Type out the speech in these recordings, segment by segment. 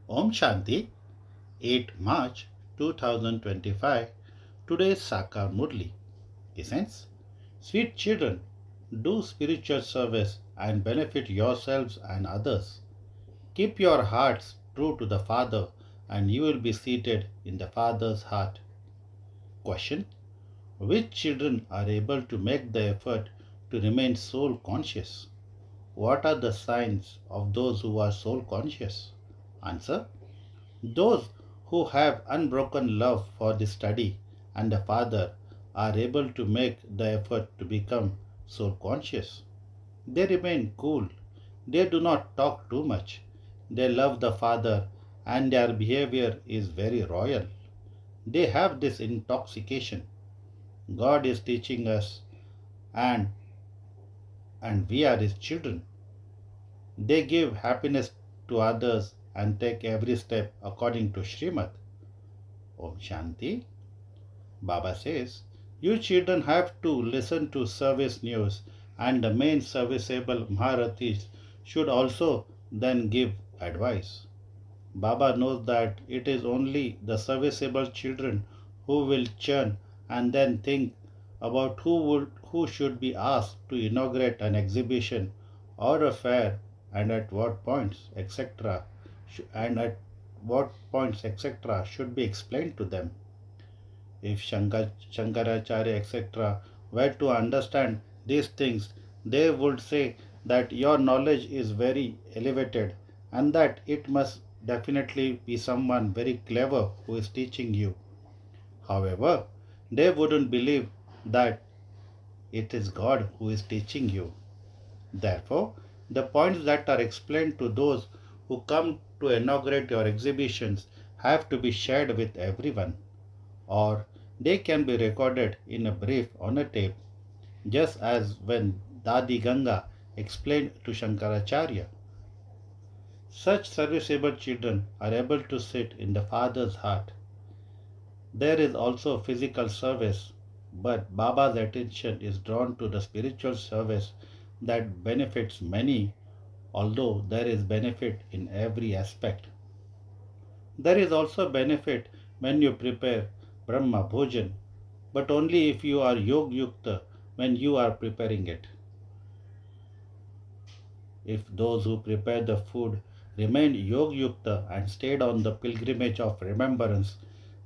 Om Shanti, 8 March 2025. Today's Sakar Murli. Essence: Sweet children, do spiritual service and benefit yourselves and others. Keep your hearts true to the Father, and you will be seated in the Father's heart. Question: Which children are able to make the effort to remain soul conscious? What are the signs of those who are soul conscious? Answer: Those who have unbroken love for the study and the Father are able to make the effort to become soul conscious. They remain cool. They do not talk too much. They love the Father and their behavior is very royal. They have this intoxication. God is teaching us and we are his children. They give happiness to others and take every step according to Srimad. Om Shanti. Baba says, you children have to listen to service news and the main serviceable Maharathis should also then give advice. Baba knows that it is only the serviceable children who will churn and then think about who should be asked to inaugurate an exhibition or a fair and at what points etc. and at what points etc. should be explained to them. If Shankaracharya etc. were to understand these things, they would say that your knowledge is very elevated and that it must definitely be someone very clever who is teaching you. However, they wouldn't believe that it is God who is teaching you. Therefore, the points that are explained to those who come to inaugurate your exhibitions have to be shared with everyone, or they can be recorded in a brief on a tape, just as when Dadi Ganga explained to Shankaracharya. Such serviceable children are able to sit in the Father's heart. There is also physical service, but Baba's attention is drawn to the spiritual service that benefits many, although there is benefit in every aspect. There is also benefit when you prepare Brahma Bhojan, but only if you are Yog Yukta when you are preparing it. If those who prepare the food remained Yog Yukta and stayed on the pilgrimage of remembrance,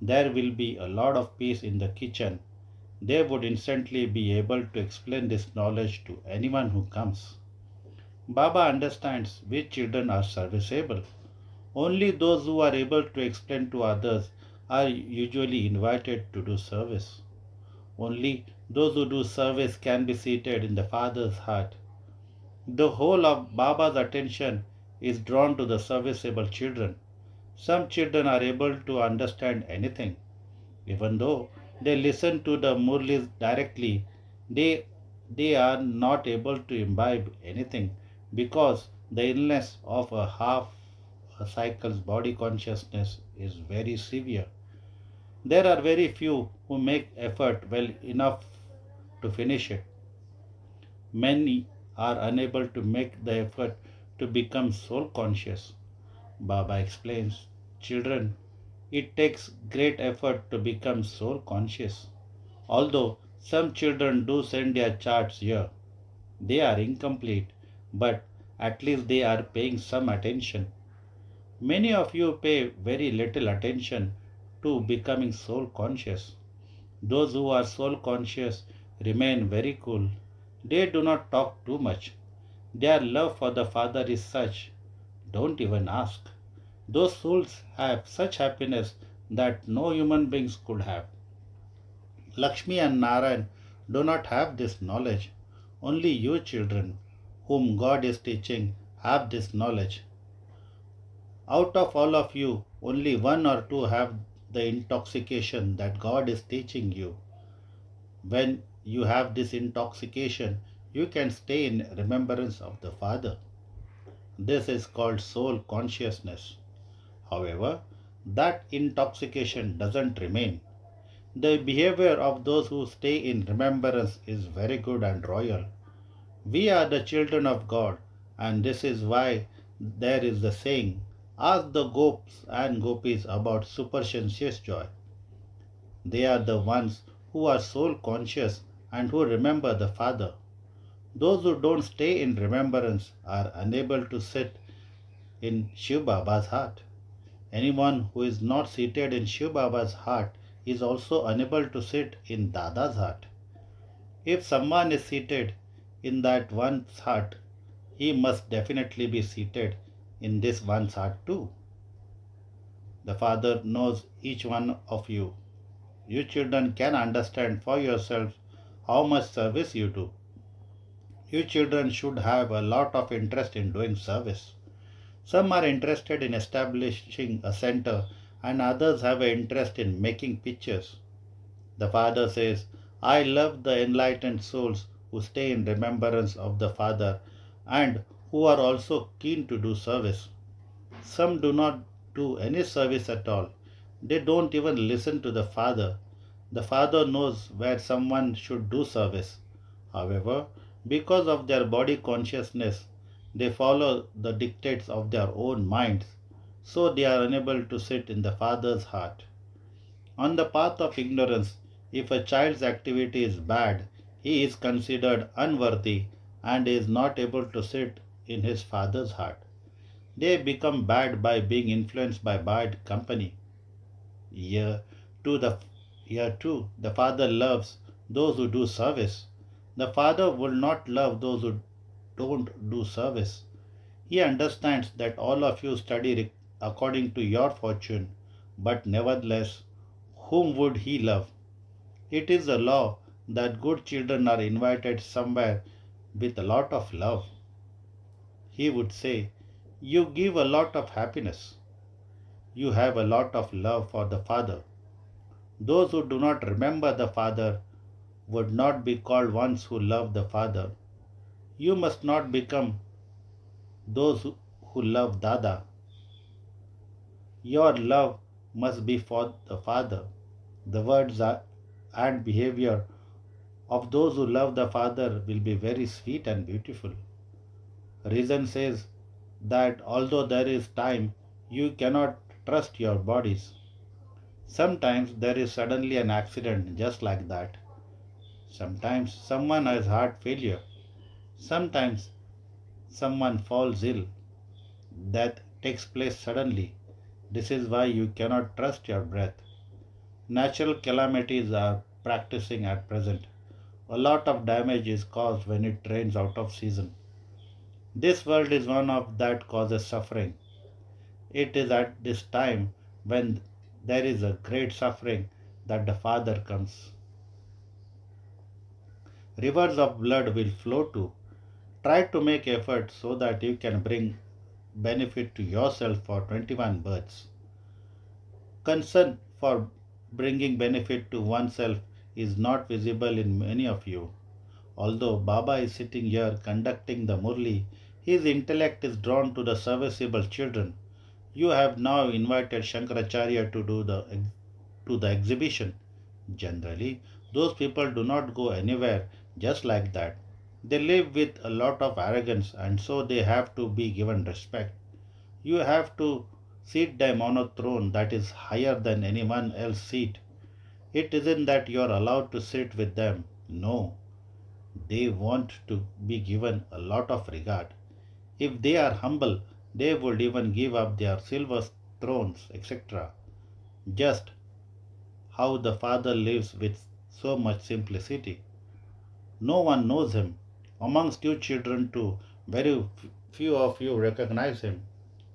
there will be a lot of peace in the kitchen. They would instantly be able to explain this knowledge to anyone who comes. Baba understands which children are serviceable. Only those who are able to explain to others are usually invited to do service. Only those who do service can be seated in the Father's heart. The whole of Baba's attention is drawn to the serviceable children. Some children are able to understand anything. Even though they listen to the Murlis directly, they, they are not able to imbibe anything because the illness of a half a cycle's body consciousness is very severe. There are very few who make effort well enough to finish it. Many are unable to make the effort to become soul conscious. Baba explains, children, it takes great effort to become soul conscious. Although some children do send their charts here, they are incomplete, but at least they are paying some attention. Many of you pay very little attention to becoming soul conscious. Those who are soul conscious remain very cool. They do not talk too much. Their love for the Father is such, don't even ask. Those souls have such happiness that no human beings could have. Lakshmi and Narayan do not have this knowledge. Only you children, whom God is teaching, have this knowledge. Out of all of you, only one or two have the intoxication that God is teaching you. When you have this intoxication, you can stay in remembrance of the Father. This is called soul consciousness. However, that intoxication doesn't remain. The behavior of those who stay in remembrance is very good and royal. We are the children of God, and this is why there is the saying, Ask the gopis and gopis about supersensuous joy. They are the ones who are soul conscious and who remember the Father. Those who don't stay in remembrance are unable to sit in Shiv Baba's heart. Anyone who is not seated in Shiv Baba's heart is also unable to sit in Dada's heart. If someone is seated in that one's heart, he must definitely be seated in this one's heart too. The Father knows each one of you. You children can understand for yourselves how much service you do. You children should have a lot of interest in doing service. Some are interested in establishing a center, and others have an interest in making pictures. The Father says, I love the enlightened souls who stay in remembrance of the Father and who are also keen to do service. Some do not do any service at all. They don't even listen to the Father. The Father knows where someone should do service. However, because of their body consciousness, they follow the dictates of their own minds, so they are unable to sit in the Father's heart. On the path of ignorance, if a child's activity is bad, he is considered unworthy and is not able to sit in his father's heart. They become bad by being influenced by bad company. Here too, the Father loves those who do service. The Father will not love those who don't do service. He understands that all of you study according to your fortune, but nevertheless, whom would He love? It is a law that good children are invited somewhere with a lot of love. He would say, you give a lot of happiness. You have a lot of love for the Father. Those who do not remember the Father would not be called ones who love the Father. You must not become those who love Dada. Your love must be for the Father. The words and behavior of those who love the Father will be very sweet and beautiful. Reason says that although there is time, you cannot trust your bodies. Sometimes there is suddenly an accident just like that. Sometimes someone has heart failure. Sometimes someone falls ill. Death takes place suddenly. This is why you cannot trust your breath. Natural calamities are practicing at present. A lot of damage is caused when it rains out of season. This world is one of that causes suffering. It is at this time when there is a great suffering that the Father comes. Rivers of blood will flow too. Try to make effort so that you can bring benefit to yourself for 21 births. Concern for bringing benefit to oneself is not visible in many of you. Although Baba is sitting here conducting the Murli, his intellect is drawn to the serviceable children. You have now invited Shankaracharya to the exhibition. Generally, those people do not go anywhere just like that. They live with a lot of arrogance and so they have to be given respect. You have to seat them on a throne that is higher than anyone else's seat. It isn't that you are allowed to sit with them. No, they want to be given a lot of regard. If they are humble, they would even give up their silver thrones, etc. Just how the Father lives with so much simplicity. No one knows him. Amongst you children, too, very few of you recognize him.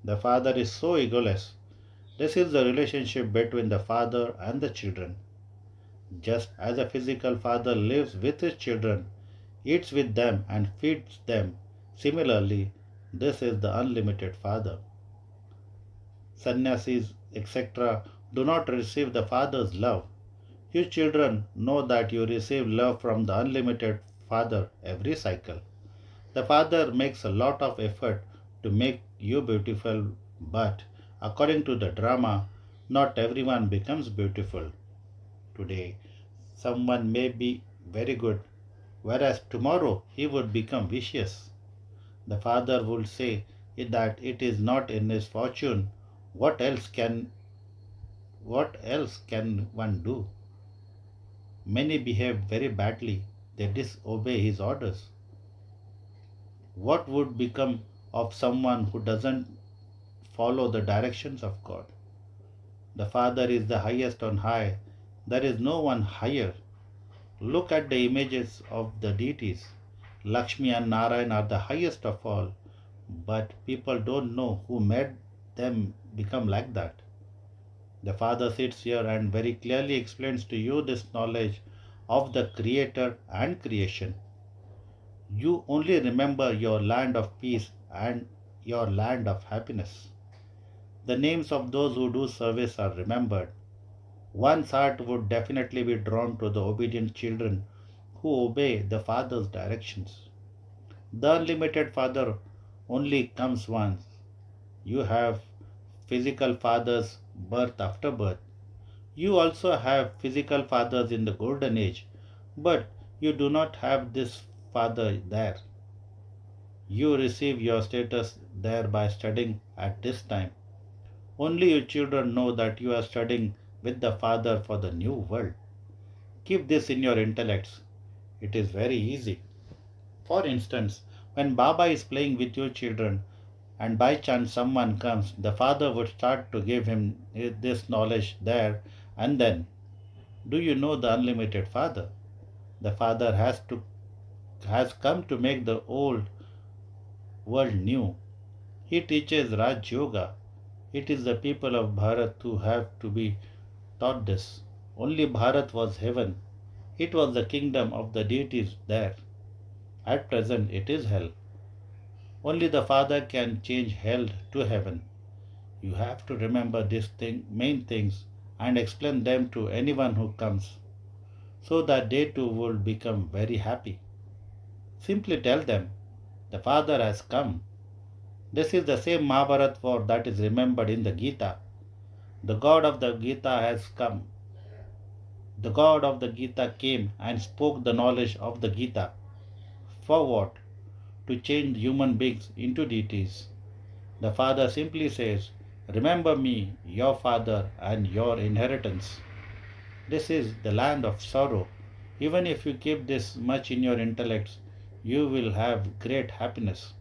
The Father is so egoless. This is the relationship between the Father and the children. Just as a physical father lives with his children, eats with them, and feeds them, similarly, this is the unlimited Father. Sannyasis, etc., do not receive the Father's love. You children know that you receive love from the unlimited Father every cycle. The Father makes a lot of effort to make you beautiful, but according to the drama, not everyone becomes beautiful. Today, someone may be very good, whereas tomorrow he would become vicious. The Father would say, that it is not in his fortune, what else can one do? Many behave very badly. They disobey his orders. What would become of someone who doesn't follow the directions of God? The Father is the highest on high. There is no one higher. Look at the images of the deities. Lakshmi and Narayan are the highest of all, but people don't know who made them become like that. The Father sits here and very clearly explains to you this knowledge of the Creator and creation. You only remember your land of peace and your land of happiness. The names of those who do service are remembered. One's heart would definitely be drawn to the obedient children who obey the Father's directions. The unlimited Father only comes once. You have physical fathers birth after birth. You also have physical fathers in the golden age, but you do not have this father there. You receive your status there by studying at this time. Only your children know that you are studying with the Father for the new world. Keep this in your intellects. It is very easy. For instance, when Baba is playing with your children and by chance someone comes, the Father would start to give him this knowledge there and then. Do you know the unlimited Father? The Father has come to make the old world new. He teaches Raj Yoga. It is the people of Bharat who have to be taught this. Only Bharat was heaven. It was the kingdom of the deities there. At present it is hell. Only the Father can change hell to heaven. You have to remember these main things and explain them to anyone who comes, so that they too will become very happy. Simply tell them, the Father has come. This is the same Mahabharat war that is remembered in the Gita. The God of the Gita has come. The God of the Gita came and spoke the knowledge of the Gita. For what? To change human beings into deities. The Father simply says, remember me, your Father, and your inheritance. This is the land of sorrow. Even if you keep this much in your intellects, you will have great happiness.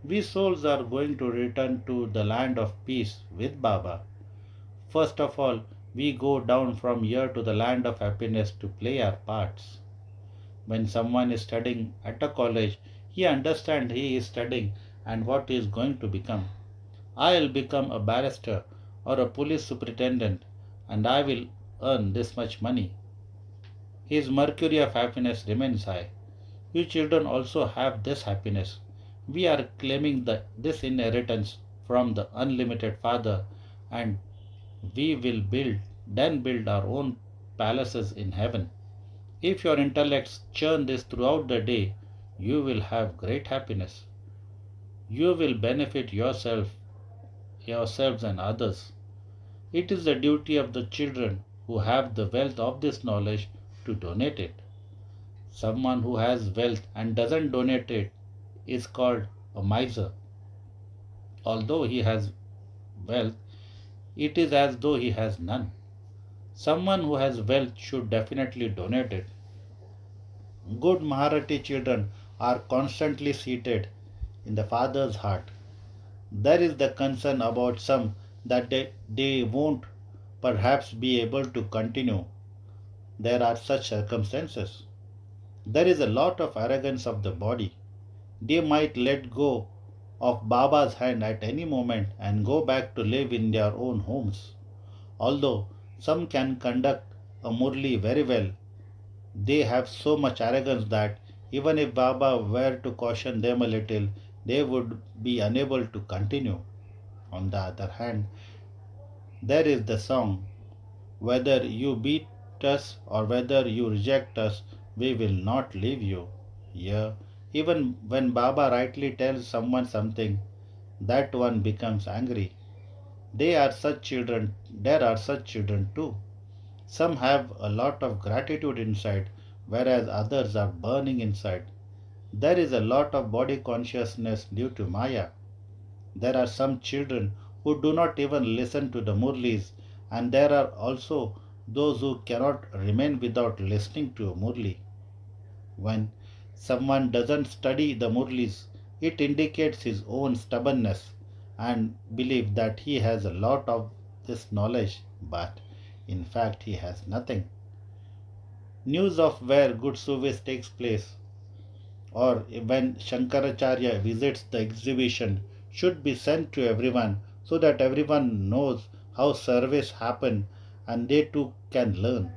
We souls are going to return to the land of peace with Baba. First of all, we go down from here to the land of happiness to play our parts. When someone is studying at a college, he understands he is studying and what he is going to become. I will become a barrister or a police superintendent and I will earn this much money. His mercury of happiness remains high. You children also have this happiness. We are claiming this inheritance from the unlimited Father and we will build our own palaces in heaven. If your intellects churn this throughout the day, you will have great happiness. You will benefit yourselves and others. It is the duty of the children who have the wealth of this knowledge to donate it. Someone who has wealth and doesn't donate it is called a miser. Although he has wealth, it is as though he has none. Someone who has wealth should definitely donate it. Good Maharati children are constantly seated in the Father's heart. There is the concern about some that they won't perhaps be able to continue. There are such circumstances. There is a lot of arrogance of the body. They might let go of Baba's hand at any moment and go back to live in their own homes. Although some can conduct a Murli very well, they have so much arrogance that even if Baba were to caution them a little, they would be unable to continue. On the other hand, there is the song, whether you beat us or whether you reject us, we will not leave you. Here, even when Baba rightly tells someone something, that one becomes angry. There are such children too. Some have a lot of gratitude inside, whereas others are burning inside. There is a lot of body consciousness due to Maya. There are some children who do not even listen to the Murlis, and there are also those who cannot remain without listening to a Murli. When someone doesn't study the Murlis, it indicates his own stubbornness and belief that he has a lot of this knowledge, but in fact he has nothing. News of where good service takes place or when Shankaracharya visits the exhibition should be sent to everyone so that everyone knows how service happen and they too can learn.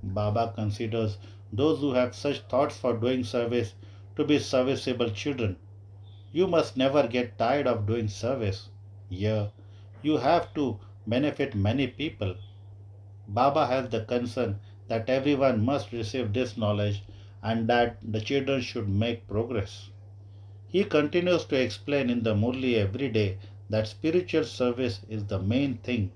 Baba considers those who have such thoughts for doing service to be serviceable children. You must never get tired of doing service. Here, you have to benefit many people. Baba has the concern that everyone must receive this knowledge and that the children should make progress. He continues to explain in the Murli every day that spiritual service is the main thing.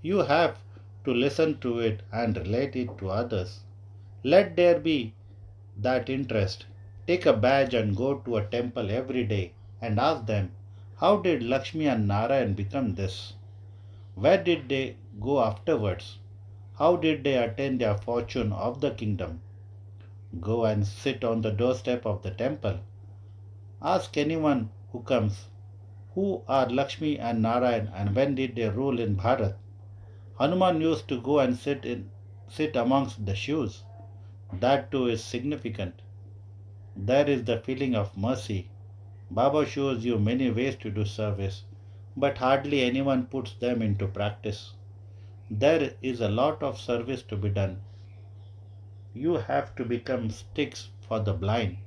You have to listen to it and relate it to others. Let there be that interest. Take a badge and go to a temple every day and ask them, how did Lakshmi and Narayan become this? Where did they go afterwards? How did they attain their fortune of the kingdom? Go and sit on the doorstep of the temple. Ask anyone who comes, who are Lakshmi and Narayan and when did they rule in Bharat? Hanuman used to go and sit amongst the shoes. That too is significant. There is the feeling of mercy. Baba shows you many ways to do service, but hardly anyone puts them into practice. There is a lot of service to be done. You have to become sticks for the blind.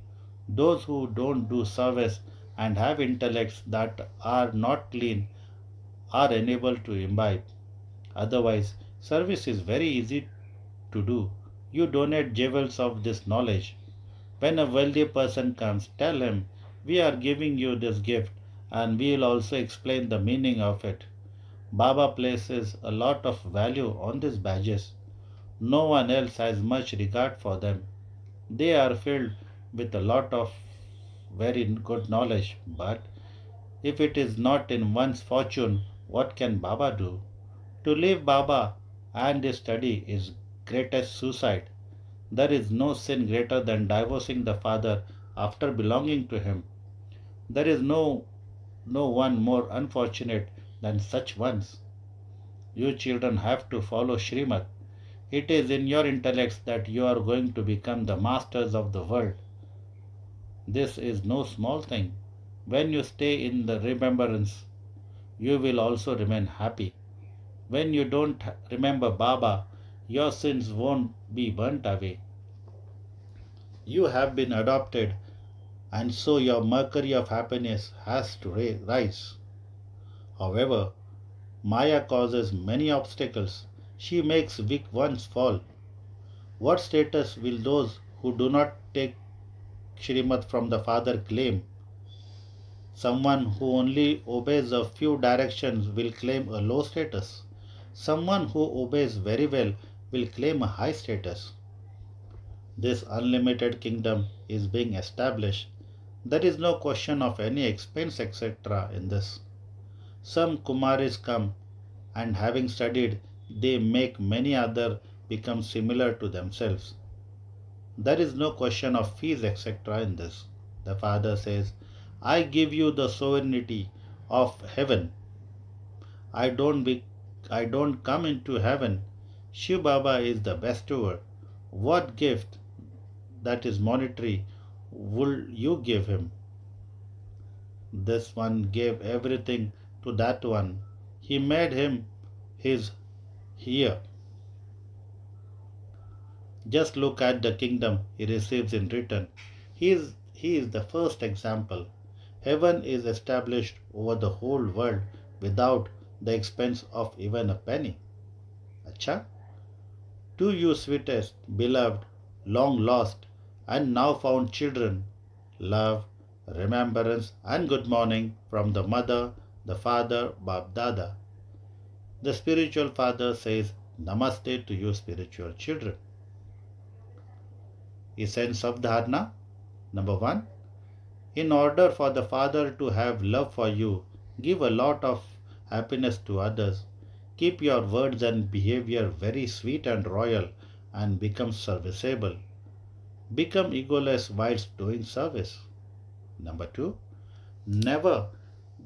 Those who don't do service and have intellects that are not clean are unable to imbibe. Otherwise, service is very easy to do. You donate jewels of this knowledge. When a wealthy person comes, tell him, we are giving you this gift and we will also explain the meaning of it. Baba places a lot of value on these badges. No one else has much regard for them. They are filled with a lot of very good knowledge, but if it is not in one's fortune, what can Baba do? To leave Baba and his study is greatest suicide. There is no sin greater than divorcing the father after belonging to him. There is no one more unfortunate than such ones. You children have to follow Srimad. It is in your intellects that you are going to become the masters of the world. This is no small thing. When you stay in the remembrance, you will also remain happy. When you don't remember Baba, your sins won't be burnt away. You have been adopted, and so your mercury of happiness has to rise. However, Maya causes many obstacles. She makes weak ones fall. What status will those who do not take Shrimad from the Father claim? Someone who only obeys a few directions will claim a low status. Someone who obeys very well will claim a high status. This unlimited kingdom is being established. There is no question of any expense, etc. in this. Some Kumaris come and having studied, they make many other become similar to themselves. There is no question of fees, etc. in this. The Father says, I give you the sovereignty of heaven. I don't be I don't come into heaven. Shiv Baba is the bestower. What gift that is monetary will you give him? This one gave everything to that one. He made him his here. Just look at the kingdom he receives in return. He is the first example. Heaven is established over the whole world without the expense of even a penny. Acha? To you, sweetest, beloved, long lost, and now found children, love, remembrance, and good morning from the mother, the father, Bab Dada. The spiritual father says, Namaste to you, spiritual children. Essence of Dharna. Number one, In order for the Father to have love for you, give a lot of happiness to others. Keep your words and behavior very sweet and royal and become serviceable. Become egoless whilst doing service. Number two, never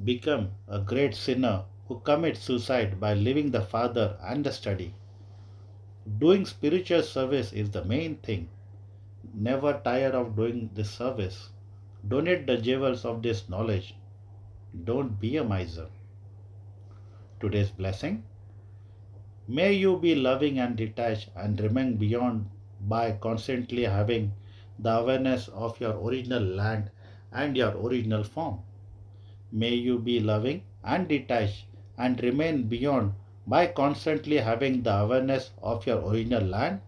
become a great sinner who commits suicide by leaving the Father and the study. Doing spiritual service is the main thing. Never tire of doing this service. Donate the jewels of this knowledge. Don't be a miser. Today's blessing. May you be loving and detached and remain beyond by constantly having the awareness of your original land and your original form. May you be loving and detached and remain beyond by constantly having the awareness of your original land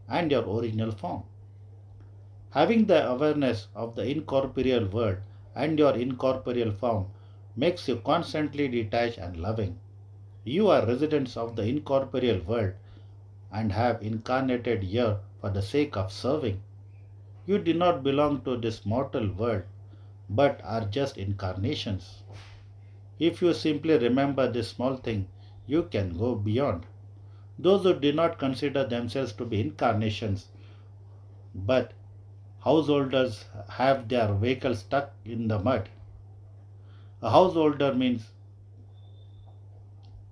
and your original form. Having the awareness of the incorporeal world and your incorporeal form makes you constantly detached and loving. You are residents of the incorporeal world and have incarnated here for the sake of serving. You do not belong to this mortal world but are just incarnations. If you simply remember this small thing, you can go beyond. Those who do not consider themselves to be incarnations but householders have their vehicle stuck in the mud. A householder means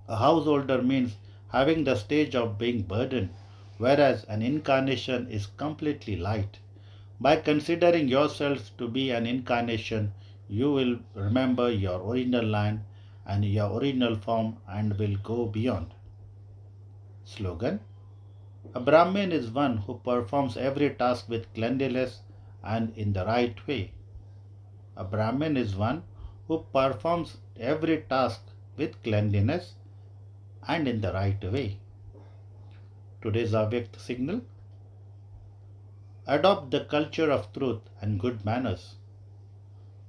a householder means having the stage of being burdened, whereas an incarnation is completely light. By considering yourself to be an incarnation, you will remember your original line and your original form and will go beyond. Slogan. A Brahmin is one who performs every task with cleanliness and in the right way. A Brahmin is one who performs every task with cleanliness and in the right way. Today's Avyakt signal. Adopt the culture of truth and good manners.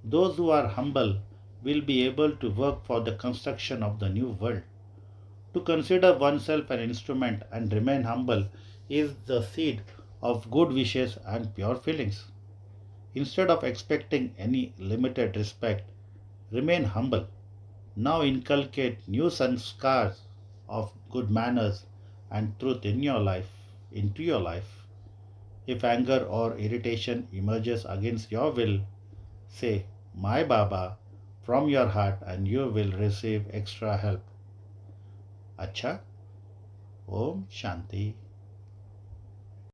Those who are humble will be able to work for the construction of the new world. To consider oneself an instrument and remain humble is the seed of good wishes and pure feelings. Instead of expecting any limited respect, remain humble. Now inculcate new sanskars of good manners and truth in your life, into your life. If anger or irritation emerges against your will, say, My Baba, from your heart and you will receive extra help. Acha, Om Shanti.